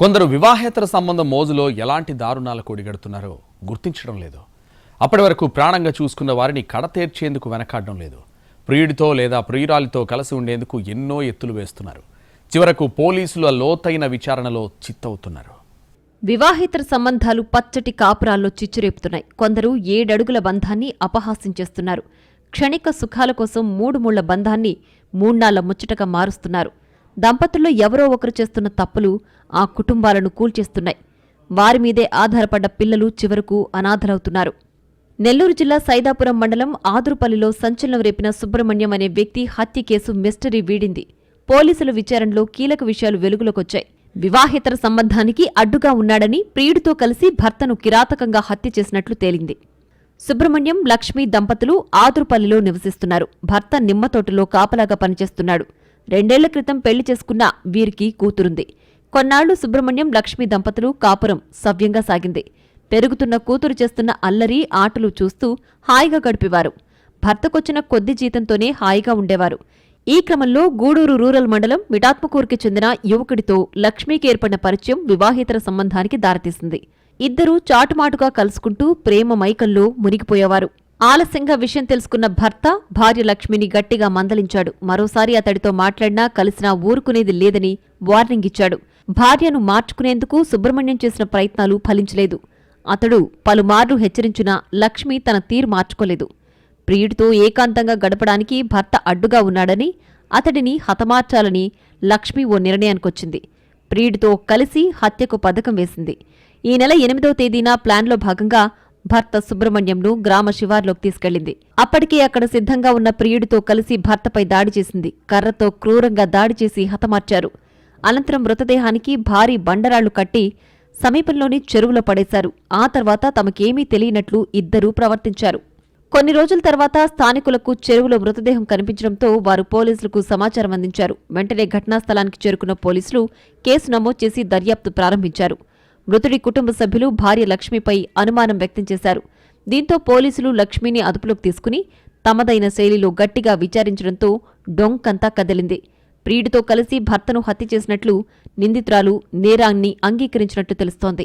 కొందరు వివాహేతర సంబంధం మోజులో ఎలాంటి దారుణాలకు ఒడిగడుతున్నారో గుర్తించడం లేదు. అప్పటి వరకు ప్రాణంగా చూసుకున్న వారిని కడతేర్చేందుకు వెనకాడడం లేదు. ప్రియుడితో లేదా ప్రియురాలితో కలిసి ఉండేందుకు ఎన్నో ఎత్తులు వేస్తున్నారు. చివరకు పోలీసుల లోతైన విచారణలో చిత్తవుతున్నారు. వివాహేతర సంబంధాలు పచ్చటి కాపురాల్లో చిచ్చురేపుతున్నాయి. కొందరు 7 అడుగుల బంధాన్ని అపహాస్యం చేస్తున్నారు. క్షణిక సుఖాల కోసం 3 ముళ్ల బంధాన్ని 3 నాళ్ల ముచ్చటగా మారుస్తున్నారు. దంపతుల్లో ఎవరో ఒకరు చేస్తున్న తప్పులు ఆ కుటుంబాలను కూల్చేస్తున్నాయి. వారిమీదే ఆధారపడ్డ పిల్లలు చివరకు అనాథలవుతున్నారు. నెల్లూరు జిల్లా సైదాపురం మండలం ఆదురుపల్లిలో సంచలనం రేపిన సుబ్రహ్మణ్యం అనే వ్యక్తి హత్య కేసు మిస్టరీ వీడింది. పోలీసుల విచారణలో కీలక విషయాలు వెలుగులోకొచ్చాయి. వివాహేతర సంబంధానికి అడ్డుగా ఉన్నాడని ప్రియుడితో కలిసి భర్తను కిరాతకంగా హత్య చేసినట్లు తేలింది. సుబ్రహ్మణ్యం, లక్ష్మి దంపతులు ఆదురుపల్లిలో నివసిస్తున్నారు. భర్త నిమ్మతోటలో కాపలాగా పనిచేస్తున్నాడు. 2 ఏళ్ల క్రితం పెళ్లి చేసుకున్న వీరికి కూతురుంది. కొన్నాళ్లు సుబ్రహ్మణ్యం, లక్ష్మి దంపతులు కాపురం సవ్యంగా సాగింది. పెరుగుతున్న కూతురు చేస్తున్న అల్లరి ఆటలు చూస్తూ హాయిగా గడిపేవారు. భర్తకొచ్చిన కొద్ది జీతంతోనే హాయిగా ఉండేవారు. ఈ క్రమంలో గూడూరు రూరల్ మండలం మిటాత్మకూరుకి చెందిన యువకుడితో లక్ష్మికి ఏర్పడిన పరిచయం వివాహేతర సంబంధానికి దారితీసింది. ఇద్దరూ చాటుమాటుగా కలుసుకుంటూ ప్రేమ మైకంలో మునిగిపోయేవారు. ఆలస్యంగా విషయం తెలుసుకున్న భర్త భార్య లక్ష్మిని గట్టిగా మందలించాడు. మరోసారి అతడితో మాట్లాడినా కలిసినా ఊరుకునేది లేదని వార్నింగ్ ఇచ్చాడు. భార్యను మార్చుకునేందుకు సుబ్రహ్మణ్యం చేసిన ప్రయత్నాలు ఫలించలేదు. అతడు పలుమార్లు హెచ్చరించినా లక్ష్మి తన తీరు మార్చుకోలేదు. ప్రియుడితో ఏకాంతంగా గడపడానికి భర్త అడ్డుగా ఉన్నాడని, అతడిని హతమార్చాలని లక్ష్మి ఓ నిర్ణయానికొచ్చింది. ప్రియుడితో కలిసి హత్యకు పథకం వేసింది. ఈ నెల 8వ తేదీన ప్లాన్లో భాగంగా భర్త సుబ్రహ్మణ్యంను గ్రామ శివార్లోకి తీసుకెళ్లింది. అప్పటికే అక్కడ సిద్ధంగా ఉన్న ప్రియుడితో కలిసి భర్తపై దాడి చేసింది. కర్రతో క్రూరంగా దాడి చేసి హతమార్చారు. అనంతరం మృతదేహానికి భారీ బండరాళ్లు కట్టి సమీపంలోని చెరువులో పడేశారు. ఆ తర్వాత తమకేమీ తెలియనట్లు ఇద్దరూ ప్రవర్తించారు. కొన్ని రోజుల తర్వాత స్థానికులకు చెరువులో మృతదేహం కనిపించడంతో వారు పోలీసులకు సమాచారం అందించారు. వెంటనే ఘటనా స్థలానికి చేరుకున్న పోలీసులు కేసు నమోదు చేసి దర్యాప్తు ప్రారంభించారు. మృతుడి కుటుంబ సభ్యులు భార్య లక్ష్మిపై అనుమానం వ్యక్తం చేశారు. దీంతో పోలీసులు లక్ష్మిని అదుపులోకి తీసుకుని తమదైన శైలిలో గట్టిగా విచారించడంతో డొంకంతా కదిలింది. ప్రియుడితో కలిసి భర్తను హత్య చేసినట్లు నిందితురాలు నేరాన్ని అంగీకరించినట్టు తెలుస్తోంది.